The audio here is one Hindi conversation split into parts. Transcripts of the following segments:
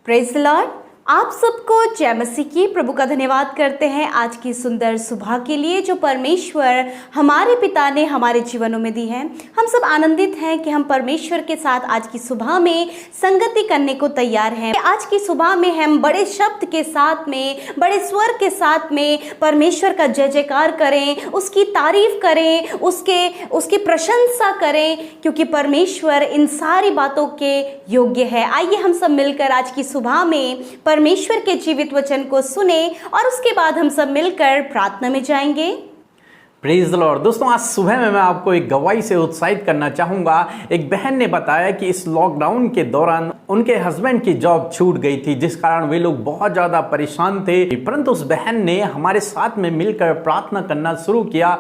Praise the Lord. आप सबको जय मसीह की। प्रभु का धन्यवाद करते हैं आज की सुंदर सुबह के लिए जो परमेश्वर हमारे पिता ने हमारे जीवनों में दी है। हम सब आनंदित हैं कि हम परमेश्वर के साथ आज की सुबह में संगति करने को तैयार हैं। आज की सुबह में हम बड़े शब्द के साथ में, बड़े स्वर के साथ में परमेश्वर का जय जयकार करें, उसकी तारीफ करें, उसकी प्रशंसा करें, क्योंकि परमेश्वर इन सारी बातों के योग्य है। आइए हम सब मिलकर आज की सुबह में परमेश्वर के जीवित वचन को सुने और उसके बाद हम सब मिलकर प्रार्थना में जाएंगे। Praise the Lord. दोस्तों, आज सुबह में मैं आपको एक गवाही से उत्साहित करना चाहूंगा। एक बहन ने बताया कि इस लॉकडाउन के दौरान उनके हस्बैंड की जॉब छूट गई थी, जिस कारण वे लोग बहुत ज्यादा परेशान थे। परंतु उस बहन ने हमारे साथ में मिलकर प्रार्थना करना शुरू किया।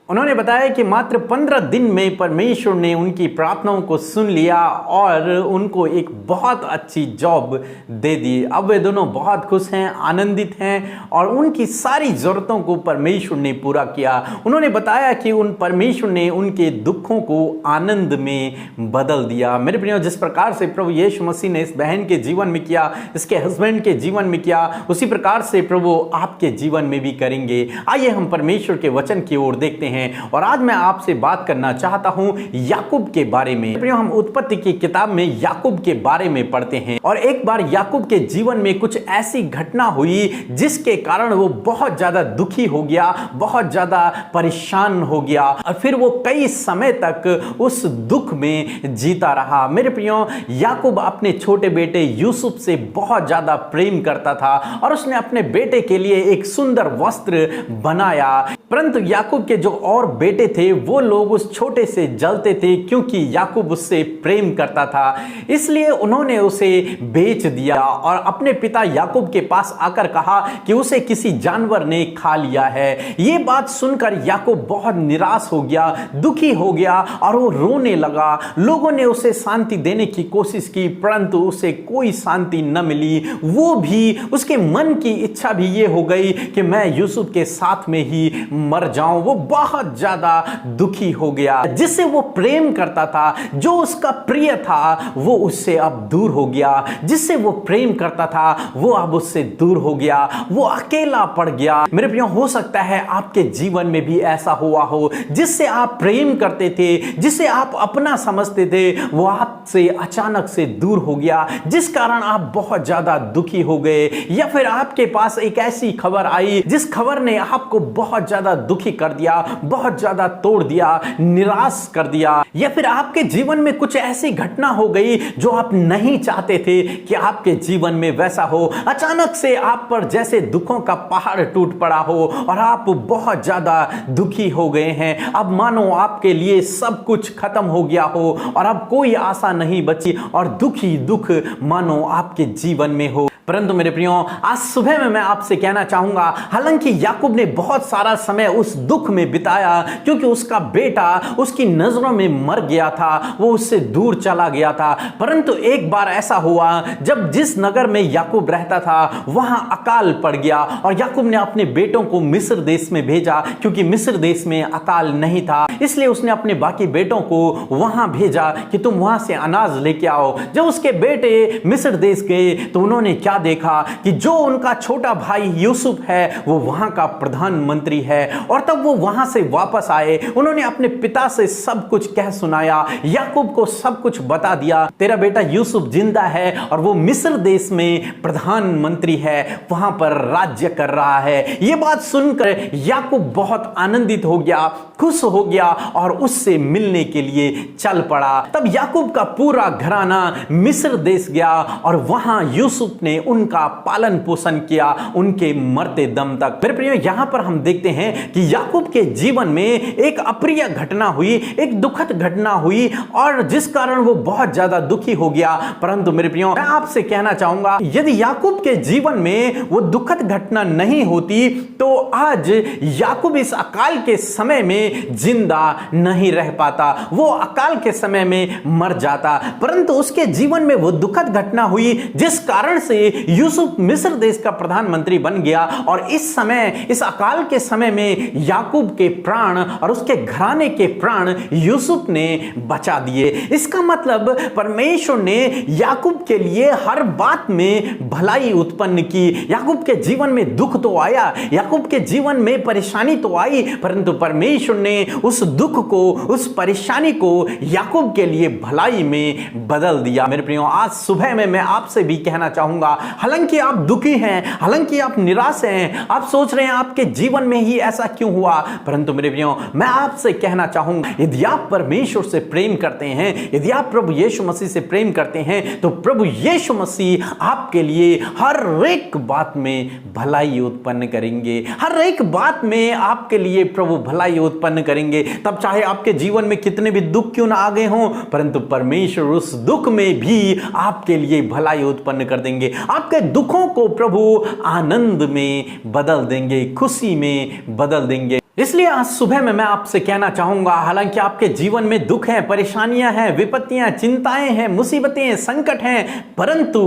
उन्होंने बताया कि मात्र 15 दिन में परमेश्वर ने उनकी प्रार्थनाओं को सुन लिया और उनको एक बहुत अच्छी जॉब दे दी। अब वे दोनों बहुत खुश हैं, आनंदित हैं और उनकी सारी ज़रूरतों को परमेश्वर ने पूरा किया। उन्होंने बताया कि उन परमेश्वर ने उनके दुखों को आनंद में बदल दिया। मेरे प्रियो, जिस प्रकार से प्रभु यीशु मसीह ने इस बहन के जीवन में किया, इसके हस्बैंड के जीवन में किया, उसी प्रकार से प्रभु आपके जीवन में भी करेंगे। आइए हम परमेश्वर के वचन की ओर देखते हैं। और आज मैं आपसे बात करना चाहता हूं याकूब के बारे में। हम उत्पत्ति की किताब में याकूब के बारे में पढ़ते हैं और एक बार याकूब के जीवन में कुछ ऐसी घटना हुई जिसके कारण वो बहुत ज्यादा दुखी हो गया, बहुत ज्यादा परेशान हो गया और फिर वो कई समय तक उस दुख में जीता रहा। मेरे प्रियो, याकूब अपने छोटे बेटे यूसुफ से बहुत ज्यादा प्रेम करता था और उसने अपने बेटे के लिए एक सुंदर वस्त्र बनाया। परंतु याकूब के जो और बेटे थे वो लोग उस छोटे से जलते थे, क्योंकि याकूब उससे प्रेम करता था। इसलिए उन्होंने उसे बेच दिया और अपने पिता याकूब के पास आकर कहा कि उसे किसी जानवर ने खा लिया है। ये बात सुनकर याकूब बहुत निराश हो गया, दुखी हो गया और वो रोने लगा। लोगों ने उसे शांति देने की कोशिश की, परंतु उसे कोई शांति न मिली। वो भी, उसके मन की इच्छा भी ये हो गई कि मैं यूसुफ के साथ में ही मर जाऊं। वो बहुत ज्यादा दुखी हो गया। जिससे वो प्रेम करता था, जो उसका प्रिय था, वो उससे अब दूर हो गया। जिससे वो प्रेम करता था वो अब उससे दूर हो गया। वो अकेला पड़ गया। मेरे प्रियो, हो सकता है आपके जीवन में भी ऐसा हुआ हो। जिससे आप प्रेम करते थे, जिसे आप अपना समझते थे, वो आपसे अचानक से दूर हो गया, जिस कारण आप बहुत ज्यादा दुखी हो गए। या फिर आपके पास एक ऐसी खबर आई जिस खबर ने आपको बहुत ज्यादा दुखी कर दिया, बहुत ज्यादा तोड़ दिया, निराश कर दिया। या फिर आपके जीवन में कुछ ऐसी घटना हो गई जो आप नहीं चाहते थे कि आपके जीवन में वैसा हो। अचानक से आप पर जैसे दुखों का पहाड़ टूट पड़ा हो और आप बहुत ज्यादा दुखी हो गए हैं। अब मानो आपके लिए सब कुछ खत्म हो गया हो और अब कोई आशा नहीं बची और दुख ही दुख मानो आपके जीवन में हो। परंतु मेरे प्रियो, आज सुबह में मैं आपसे कहना चाहूंगा, हालांकि याकूब ने बहुत सारा समय उस दुख में बिताया, क्योंकि उसका बेटा उसकी नजरों में मर गया था, वो उससे दूर चला गया था। परंतु एक बार ऐसा हुआ जब जिस नगर में याकूब रहता था वहां अकाल पड़ गया और याकूब ने अपने बेटों को मिस्र देश में भेजा, क्योंकि मिस्र देश में अकाल नहीं था। इसलिए उसने अपने बाकी बेटों को वहां भेजा कि तुम वहां से अनाज लेके आओ। जब उसके बेटे मिस्र देश गए तो उन्होंने क्या देखा कि जो उनका छोटा भाई यूसुफ है वो वहां का प्रधानमंत्री है। और तब वो वहां से वापस आए, उन्होंने अपने पिता से सब कुछ कह सुनाया, याकूब को सब कुछ बता दिया, तेरा बेटा यूसुफ जिंदा है और वो मिस्र देश में प्रधानमंत्री है, वहां पर राज्य कर रहा है। ये बात सुनकर याकूब बहुत आनंदित हो गया, खुश हो गया और उससे मिलने के लिए चल पड़ा। तब याकूब का पूरा घराना मिस्र देश गया और वहां यूसुफ ने उनका पालन पोषण किया उनके मरते दम तक। मेरे प्रियो, यहां पर हम देखते हैं कि याकूब के जीवन में एक अप्रिय घटना हुई, एक दुखद घटना हुई और जिस कारण वो बहुत ज्यादा दुखी हो गया। परंतु मेरे प्रियो, मैं आपसे कहना चाहूंगा, यदि याकूब के जीवन में वो दुखद घटना नहीं होती तो आज याकूब इस अकाल के समय में जिंदा नहीं रह पाता, वो अकाल के समय में मर जाता। परंतु उसके जीवन में वो दुखद घटना हुई जिस कारण से यूसुफ मिस्र देश का प्रधानमंत्री बन गया और इस समय, इस अकाल के समय में याकूब के प्राण और उसके घराने के प्राण यूसुफ ने बचा दिए। इसका मतलब परमेश्वर ने याकूब के लिए हर बात में भलाई उत्पन्न की। याकूब के जीवन में दुख तो आया, याकूब के जीवन में परेशानी तो आई, परंतु परमेश्वर ने उस दुख को, उस परेशानी को याकूब के लिए भलाई में बदल दिया। मेरे प्रियो, आज सुबह में मैं आपसे भी कहना चाहूंगा, हालांकि आप दुखी हैं, हालांकि आप निराश हैं, आप सोच रहे हैं आपके जीवन में ही ऐसा क्यों हुआ, परंतु मेरे प्रियो, मैं आपसे कहना चाहूंगा, यदि आप परमेश्वर से प्रेम करते हैं, यदि आप प्रभु यीशु मसीह से प्रेम करते हैं, तो प्रभु यीशु मसीह आपके लिए हर एक बात में भलाई उत्पन्न करेंगे। हर एक बात में आपके लिए प्रभु भलाई उत्पन्न करेंगे। तब चाहे आपके जीवन में कितने भी दुख क्यों ना आ गए हों, परंतु परमेश्वर उस दुख में भी आपके लिए भलाई उत्पन्न कर देंगे। आपके दुखों को प्रभु आनंद में बदल देंगे, खुशी में बदल देंगे। इसलिए आज सुबह में मैं आपसे कहना चाहूंगा, हालांकि आपके जीवन में दुख हैं, परेशानियां हैं, विपत्तियां, चिंताएं हैं, मुसीबतें, संकट हैं, परंतु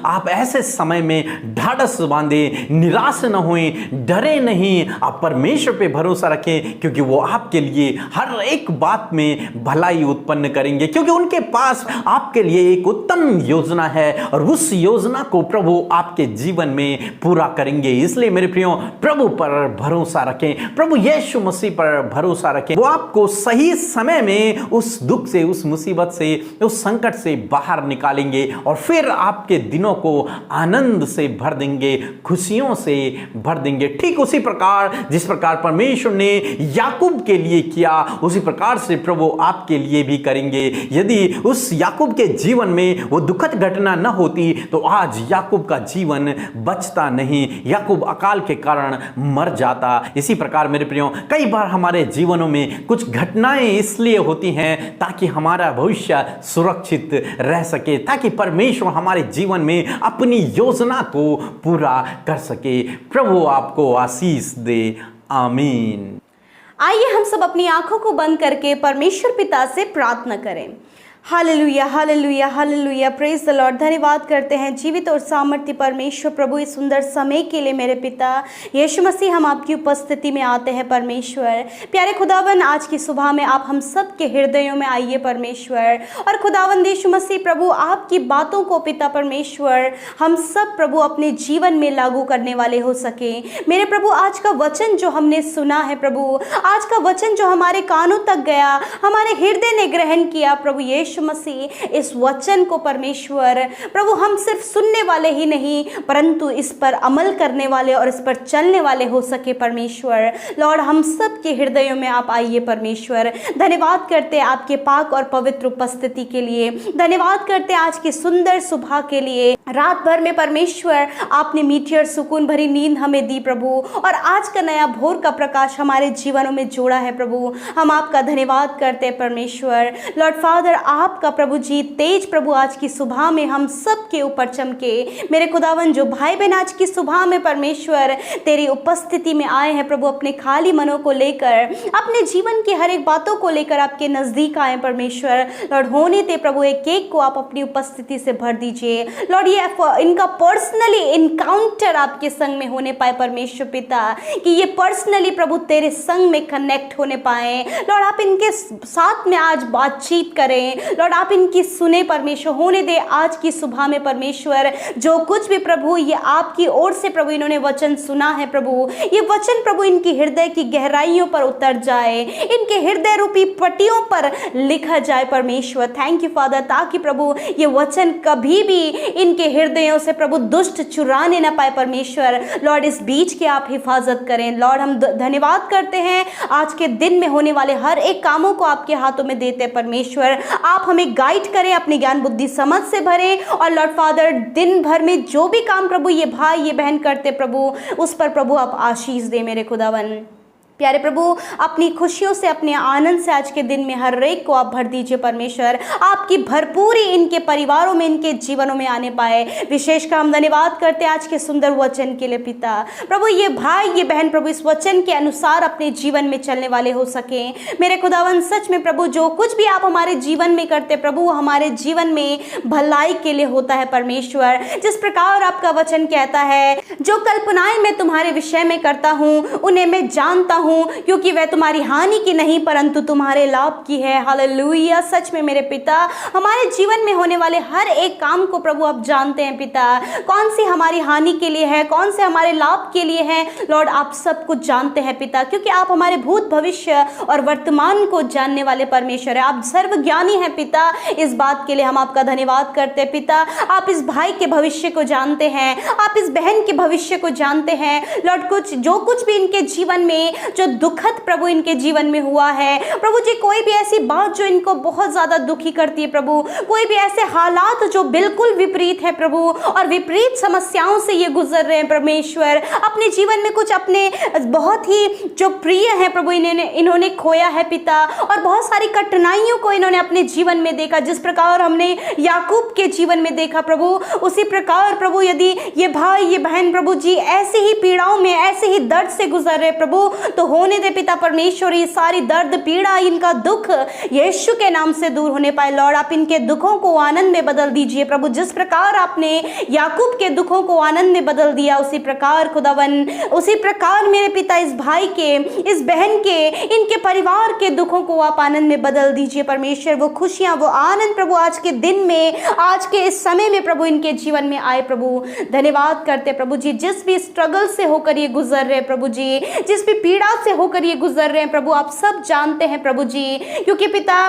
आप ऐसे समय में ढाढ़स बांधे, निराश न होएं, डरे नहीं। आप परमेश्वर पे भरोसा रखें, क्योंकि वो आपके लिए हर एक बात में भलाई उत्पन्न करेंगे, क्योंकि उनके पास आपके लिए एक उत्तम योजना है और उस योजना को प्रभु आपके जीवन में पूरा करेंगे। इसलिए मेरे प्रियो, प्रभु पर भरोसा रखें, प्रभु यीशु मसीह पर भरोसा रखें। वो आपको सही समय में उस दुख से, उस मुसीबत से, उस संकट से बाहर निकालेंगे और फिर आपके दिनों को आनंद से भर देंगे, खुशियों से भर देंगे। ठीक उसी प्रकार जिस प्रकार परमेश्वर ने याकूब के लिए किया, उसी प्रकार से प्रभु आपके लिए भी करेंगे। यदि उस याकूब के जीवन में वो दुखद घटना न होती, तो आज याकूब का जीवन बचता नहीं, याकूब अकाल के कारण मर जाता। इसी प्रकार मेरे प्रियो, कई बार हमारे जीवनों में कुछ घटनाएं इसलिए होती हैं ताकि हमारा भविष्य सुरक्षित रह सके, ताकि परमेश्वर हमारे जीवन में अपनी योजना को पूरा कर सके। प्रभु आपको आशीष दे। आमीन। आइए हम सब अपनी आंखों को बंद करके परमेश्वर पिता से प्रार्थना करें। Hallelujah, hallelujah, hallelujah, praise the Lord. धन्यवाद करते हैं जीवित और सामर्थ्य परमेश्वर प्रभु इस सुंदर समय के लिए। मेरे पिता यीशु मसीह, हम आपकी उपस्थिति में आते हैं परमेश्वर। प्यारे खुदावन, आज की सुबह में आप हम सब के हृदयों में आइए परमेश्वर, और खुदावन यीशु मसीह प्रभु, आपकी बातों को पिता परमेश्वर हम सब प्रभु अपने जीवन में लागू करने वाले हो सके। मेरे प्रभु, आज का वचन जो हमने सुना है प्रभु, आज का वचन जो हमारे कानों तक गया, हमारे हृदय ने ग्रहण किया प्रभु यीशु मसीह, इस वचन को परमेश्वर प्रभु हम सिर्फ सुनने वाले ही नहीं, परंतु इस पर अमल करने वाले और इस पर चलने वाले हो सके परमेश्वर। लॉर्ड, हम सब के हृदयों में आप आइए परमेश्वर। धन्यवाद करते हैं आपके पाक और पवित्र उपस्थिति के लिए। धन्यवाद करते हैं आज की सुंदर सुबह के लिए। रात भर में परमेश्वर आपने मीठी और सुकून भरी नींद हमें दी प्रभु, और आज का नया भोर का प्रकाश हमारे जीवनों में जोड़ा है प्रभु। हम आपका धन्यवाद करते हैं परमेश्वर। लॉर्ड फादर, आपका प्रभु जी तेज प्रभु आज की सुबह में हम सब के ऊपर चमके। मेरे खुदावन, जो भाई बहन आज की सुबह में परमेश्वर तेरी उपस्थिति में आए हैं प्रभु, अपने खाली मनों को लेकर, अपने जीवन की हर एक बातों को लेकर आपके नजदीक आए परमेश्वर। लॉर्ड, होने दे प्रभु एक एक को आप अपनी उपस्थिति से भर दीजिए। लॉर्ड, ये इनका पर्सनली इनकाउंटर आपके संग में होने पाए परमेश्वर पिता, कि ये पर्सनली प्रभु तेरे संग में कनेक्ट होने पाए। लॉर्ड, आप इनके साथ में आज बातचीत करें। लॉर्ड, आप इनकी सुने परमेश्वर। होने दे आज की सुबह में परमेश्वर जो कुछ भी प्रभु ये आपकी ओर से प्रभु इन्होंने वचन सुना है प्रभु, ये वचन प्रभु इनकी हृदय की गहराइयों पर उतर जाए, इनके हृदय रूपी पट्टियों पर लिखा जाए परमेश्वर। थैंक यू फादर, ताकि प्रभु ये वचन कभी भी इनके हृदयों से प्रभु दुष्ट चुराने ना पाए परमेश्वर। लॉर्ड, इस बीच की आप हिफाजत करें। लॉर्ड, हम धन्यवाद करते हैं आज के दिन में होने वाले हर एक कामों को आपके हाथों में देते हैं परमेश्वर। आप हमें गाइड करें, अपनी ज्ञान बुद्धि समझ से भरें, और लॉर्ड फादर दिन भर में जो भी काम प्रभु ये भाई ये बहन करते प्रभु, उस पर प्रभु आप आशीष दे मेरे खुदावन। प्यारे प्रभु, अपनी खुशियों से, अपने आनंद से आज के दिन में हर एक को आप भर दीजिए परमेश्वर। आपकी भरपूरी इनके परिवारों में, इनके जीवनों में आने पाए। विशेषकर हम धन्यवाद करते हैं आज के सुंदर वचन के लिए पिता। प्रभु, ये भाई ये बहन प्रभु इस वचन के अनुसार अपने जीवन में चलने वाले हो सके मेरे खुदावन। सच में प्रभु, जो कुछ भी आप हमारे जीवन में करते प्रभु, वो हमारे जीवन में भलाई के लिए होता है परमेश्वर। जिस प्रकार आपका वचन कहता है, जो कल्पनाएं मैं तुम्हारे विषय में करता हूँ उन्हें मैं जानता हूँ, हूँ, क्योंकि वह तुम्हारी हानि की नहीं परंतु तुम्हारे लाभ की है। हालेलुया। सच में मेरे पिता, हमारे जीवन में होने वाले हर एक काम को प्रभु आप जानते हैं पिता, कौन सी हमारी हानि के लिए है, कौन से हमारे लाभ के लिए है। लॉर्ड आप सब कुछ जानते हैं पिता, क्योंकि आप हमारे भूत भविष्य और वर्तमान को जानने वाले परमेश्वर है। आप सर्वज्ञानी हैं पिता। इस बात के लिए हम आपका धन्यवाद करते हैं पिता। आप इस भाई के भविष्य को जानते हैं, आप इस बहन के भविष्य को जानते हैं। लॉर्ड जो कुछ भी इनके जीवन में जो दुखद प्रभु इनके जीवन में हुआ है प्रभु जी, कोई भी ऐसी बात जो इनको बहुत ज्यादा दुखी करती है प्रभु, कोई भी ऐसे हालात जो बिल्कुल विपरीत है प्रभु, और विपरीत समस्याओं से ये गुजर रहे हैं परमेश्वर, अपने जीवन में कुछ अपने बहुत ही जो प्रिय है प्रभु इन्होंने खोया है पिता, और बहुत सारी कठिनाइयों को इन्होंने अपने जीवन में देखा। जिस प्रकार हमने याकूब के जीवन में देखा प्रभु, उसी प्रकार प्रभु यदि ये भाई ये बहन प्रभु जी ऐसे ही पीड़ाओं में, ऐसे ही दर्द से गुजर रहे प्रभु, तो होने दे पिता परमेश्वर, ये सारी दर्द पीड़ा, इनका दुख यीशु के नाम से दूर होने पाए। लॉर्ड आप इनके दुखों को आनंद में बदल दीजिए प्रभु। जिस प्रकार आपने याकूब के दुखों को आनंद में बदल दिया, उसी प्रकार खुदावन, उसी प्रकार मेरे पिता इस भाई के, इस बहन के, इनके परिवार के दुखों को आप आनंद में बदल दीजिए परमेश्वर। वो खुशियां, वो आनंद प्रभु आज के दिन में, आज के इस समय में प्रभु इनके जीवन में आए प्रभु। धन्यवाद करते प्रभु जी, जिस भी स्ट्रगल से होकर ये गुजर रहे प्रभु जी, जिस भी पीड़ा से होकर ये गुजर रहे हैं प्रभु, आप सब जानते हैं प्रभु जी, क्योंकि पिता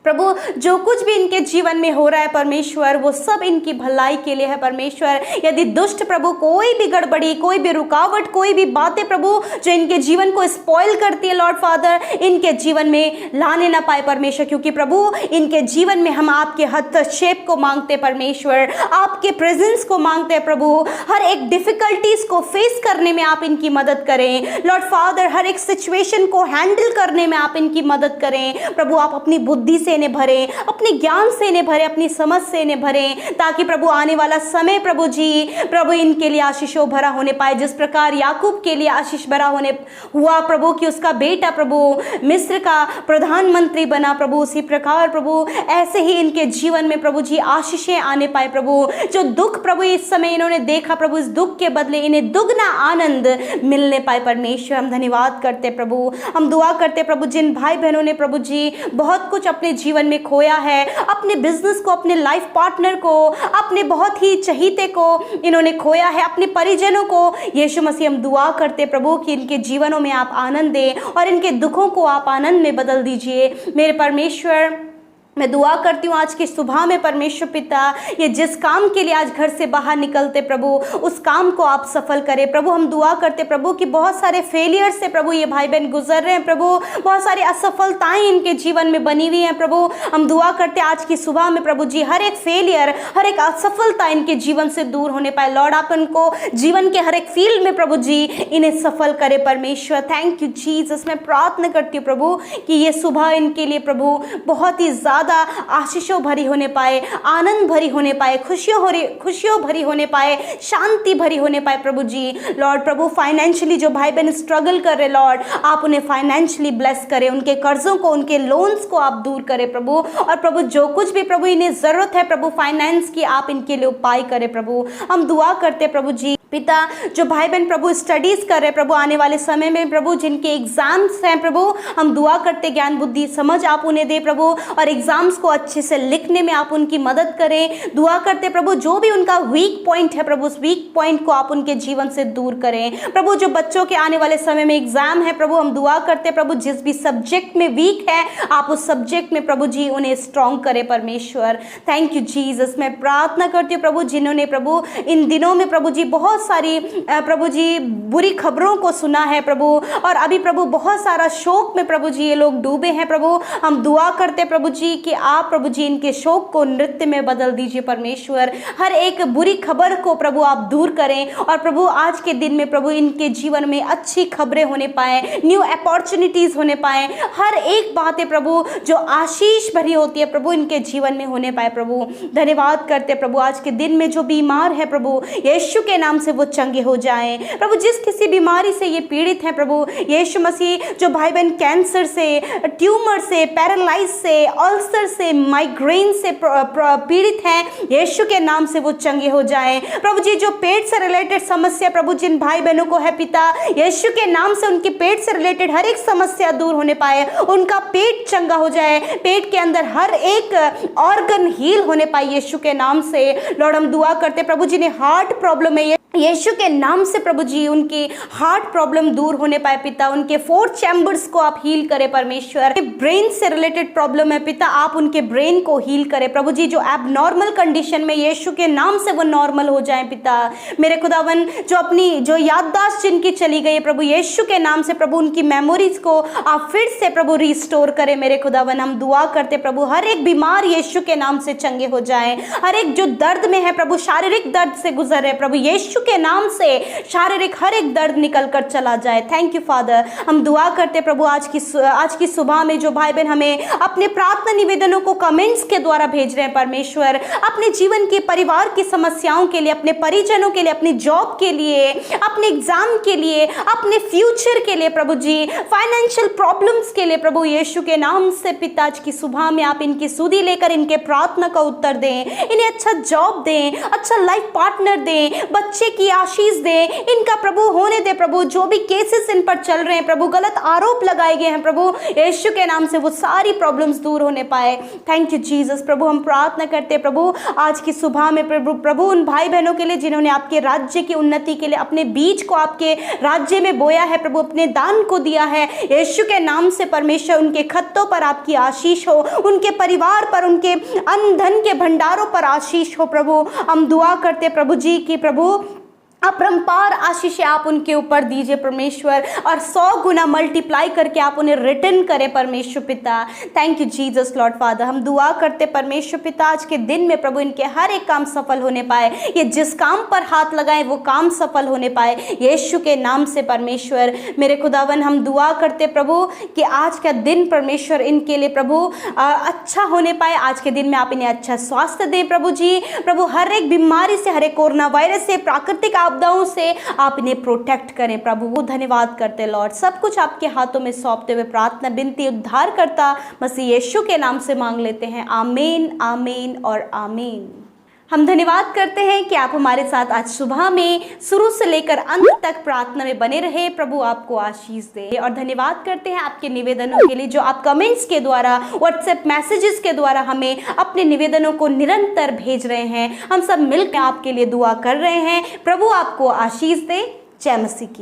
प्रभु जो कुछ भी इनके जीवन में हो रहा है परमेश्वर, वो सब इनकी भलाई के लिए है परमेश्वर। यदि दुष्ट प्रभु कोई भी गड़बड़ी, कोई भी रुकावट, कोई भी बातें प्रभु जो इनके जीवन को स्पॉइल करती है लॉर्ड फादर, इनके जीवन में लाने ना पाए परमेश्वर, क्योंकि प्रभु इनके जीवन में हम आपके हस्तक्षेप को मांगते परमेश्वर, आपके प्रेजेंस को मांगते हैं प्रभु। हर एक डिफिकल्टीज को फेस करने में आप इनकी मदद करें लॉर्ड फादर, हर एक सिचुएशन को हैंडल करने में आप इनकी मदद करें प्रभु। आप अपनी बुद्धि से इन्हें भरें, अपने ज्ञान से इन्हें भरें, अपनी समझ से इन्हें भरें, ताकि प्रभु आने वाला समय प्रभु जी, प्रभु इनके लिए आशीषों भरा होने पाए। जिस प्रकार याकूब के लिए आशीष भरा होने हुआ प्रभु, कि उसका बेटा प्रभु मिस्र का प्रधानमंत्री बना प्रभु, उसी प्रकार प्रभु ऐसे ही इनके जीवन में प्रभु जी आशीषें आने पाए प्रभु। जो दुख प्रभु इस समय इन्होंने देखा प्रभु, इस दुख के बदले इन्हें दुगना आनंद मिलने पाए परमेश्वर। हम धन्यवाद करते प्रभु, हम दुआ करते प्रभु, जिन भाई बहनों ने प्रभु जी बहुत कुछ अपने जीवन में खोया है, अपने बिजनेस को, अपने लाइफ पार्टनर को, अपने बहुत ही चहीते को इन्होंने खोया है, अपने परिजनों को, यीशु मसीह हम दुआ करते प्रभु कि इनके जीवनों में आप आनंद दें और इनके दुखों को आप आनंद में बदल दीजिए मेरे परमेश्वर। मैं दुआ करती हूँ आज की सुबह में परमेश्वर पिता, ये जिस काम के लिए आज घर से बाहर निकलते प्रभु, उस काम को आप सफल करें प्रभु। हम दुआ करते प्रभु कि बहुत सारे फेलियर से प्रभु ये भाई बहन गुजर रहे हैं प्रभु, बहुत सारी असफलताएं इनके जीवन में बनी हुई हैं प्रभु। हम दुआ करते आज की सुबह में प्रभु जी हर एक फेलियर, हर एक असफलता इनके जीवन से दूर होने पाए लॉर्ड। आप इनको जीवन के हर एक फील्ड में प्रभु जी इन्हें सफल करे परमेश्वर। Thank you Jesus. मैं प्रार्थना करती हूँ प्रभु कि ये सुबह इनके लिए प्रभु बहुत ही ज्यादा आशीषों भरी होने पाए, आनंद भरी होने पाए, खुशियों भरी होने पाए, शांति भरी होने पाए प्रभु जी। लॉर्ड प्रभु फाइनेंशियली जो भाई बहन स्ट्रगल कर रहे लॉर्ड, आप उन्हें फाइनेंशियली ब्लेस करें, उनके कर्जों को, उनके लोन्स को आप दूर करें प्रभु। और प्रभु जो कुछ भी प्रभु इन्हें जरूरत है प्रभु फाइनेंस की, आप इनके लिए उपाय करें प्रभु। हम दुआ करते प्रभु जी पिता, जो भाई बहन प्रभु स्टडीज कर रहे प्रभु, आने वाले समय में प्रभु जिनके एग्जाम्स हैं प्रभु, हम दुआ करते ज्ञान बुद्धि समझ आप उन्हें दे प्रभु, और एग्जाम्स को अच्छे से लिखने में आप उनकी मदद करें। दुआ करते प्रभु जो भी उनका वीक पॉइंट है प्रभु, उस वीक पॉइंट को आप उनके जीवन से दूर करें प्रभु। जो बच्चों के आने वाले समय में एग्जाम है प्रभु, हम दुआ करते प्रभु जिस भी सब्जेक्ट में वीक है, आप उस सब्जेक्ट में प्रभु जी उन्हें स्ट्रॉन्ग करें परमेश्वर। Thank you Jesus. मैं प्रार्थना करती हूँ प्रभु जिन्होंने प्रभु इन दिनों में प्रभु जी बहुत सारी प्रभु जी बुरी खबरों को सुना है प्रभु, और अभी प्रभु बहुत सारा शोक में प्रभु जी ये लोग डूबे हैं प्रभु। हम दुआ करते प्रभु जी कि आप प्रभु जी इनके शोक को नृत्य में बदल दीजिए परमेश्वर। हर एक बुरी खबर को प्रभु आप दूर करें, और प्रभु आज के दिन में प्रभु इनके जीवन में अच्छी खबरें होने पाए, न्यू अपॉर्चुनिटीज होने पाए, हर एक बातें प्रभु जो आशीष भरी होती है प्रभु इनके जीवन में होने पाए प्रभु। धन्यवाद करते प्रभु आज के दिन में जो बीमार है प्रभु, यीशु के नाम से वो चंगे हो जाएं प्रभु। जिस किसी बीमारी से ये पीड़ित हैं प्रभु, यीशु मसीह जो भाई बहन कैंसर से, ट्यूमर से, पैरालाइज से, अल्सर अल्सर से, माइग्रेन से पीड़ित हैं, यीशु के नाम से वो चंगे हो जाएं। प्रभु जी, जो पेट से रिलेटेड समस्या प्रभु जिन भाई बहनों को है पिता, यीशु के नाम से उनके पेट से रिलेटेड हर एक समस्या दूर होने पाए, उनका पेट चंगा हो जाए, पेट के अंदर हर एक ऑर्गन हील होने पाए यीशु के नाम से। लॉर्ड, हम दुआ करते प्रभु जी ने हार्ट प्रॉब्लम है, यीशु के नाम से प्रभु जी उनकी हार्ट प्रॉब्लम दूर होने पाए पिता, उनके 4 चैम्बर्स को आप हील करें परमेश्वर। ब्रेन से रिलेटेड प्रॉब्लम है पिता, आप उनके ब्रेन को हील करें प्रभु जी, जो एबनॉर्मल कंडीशन में यीशु के नाम से वो नॉर्मल हो जाएं पिता। मेरे खुदावन, जो याददाश्त जिनकी चली गई है प्रभु, यीशु के नाम से प्रभु उनकी मेमोरीज को आप फिर से प्रभु रिस्टोर करें मेरे खुदावन। हम दुआ करते प्रभु हर एक बीमार यीशु के नाम से चंगे हो जाएं, हर एक जो दर्द में है प्रभु, शारीरिक दर्द से गुजर रहे प्रभु, यीशु के नाम से शारीरिक हर एक दर्द निकल कर चला जाए। Thank you father. हम दुआ करते प्रभु आज की सुबह में जो भाई बहन हमें अपने प्रार्थना निवेदनों को कमेंट्स के द्वारा भेज रहे हैं परमेश्वर, अपने जीवन के परिवार की समस्याओं के लिए, अपने परिजनों के लिए, अपनी जॉब के लिए, अपने एग्जाम के लिए, अपने फ्यूचर के लिए प्रभु जी, फाइनेंशियल प्रॉब्लम्स के लिए प्रभु, यीशु के नाम से पिता आज की सुबह में आप इनकी सुधि लेकर इनके प्रार्थना का उत्तर दें, इन्हें अच्छा जॉब दें, अच्छा लाइफ पार्टनर दें, बच्चे की आशीष दें, इनका प्रभु होने दे प्रभु, जो भी केसेस इन पर चल रहे हैं प्रभु, गलत आरोप लगाए गए हैं प्रभु, यीशु के नाम से वो सारी प्रॉब्लम्स दूर होने पाए। Thank you Jesus. प्रभु हम प्रार्थना करते हैं प्रभु आज की सुबह में प्रभु उन भाई बहनों के लिए जिन्होंने आपके राज्य की उन्नति के लिए अपने बीज को आपके राज्य में बोया है प्रभु, अपने दान को दिया है, यीशु के नाम से परमेश्वर उनके खत्तों पर आपकी आशीष हो, उनके परिवार पर, उनके अन्न धन के भंडारों पर आशीष हो प्रभु। हम दुआ करते प्रभु जी की प्रभु अपरंपार आशीष आप उनके ऊपर दीजिए परमेश्वर, और 100 गुना मल्टीप्लाई करके आप उन्हें रिटर्न करें परमेश्वर पिता। Thank you Jesus Lord father. हम दुआ करते परमेश्वर पिता आज के दिन में प्रभु इनके हर एक काम सफल होने पाए, ये जिस काम पर हाथ लगाए वो काम सफल होने पाए यीशु के नाम से परमेश्वर। मेरे खुदावन हम दुआ करते प्रभु कि आज का दिन परमेश्वर इनके लिए प्रभु अच्छा होने पाए, आज के दिन में आप इन्हें अच्छा स्वास्थ्य दें प्रभु जी, प्रभु हर एक बीमारी से, हर एक कोरोना वायरस से, प्राकृतिक आपदाओं से आप इन्हें प्रोटेक्ट करें प्रभु। वो धन्यवाद करते लॉर्ड, सब कुछ आपके हाथों में सौंपते हुए प्रार्थना विनती उद्धार करता मसीह यीशु के नाम से मांग लेते हैं। आमीन, आमीन और आमीन। हम धन्यवाद करते हैं कि आप हमारे साथ आज सुबह में शुरू से लेकर अंत तक प्रार्थना में बने रहे। प्रभु आपको आशीष दे, और धन्यवाद करते हैं आपके निवेदनों के लिए जो आप कमेंट्स के द्वारा, व्हाट्सएप मैसेजेस के द्वारा हमें अपने निवेदनों को निरंतर भेज रहे हैं। हम सब मिलकर आपके लिए दुआ कर रहे हैं। प्रभु आपको आशीष दे। जय मसीह की।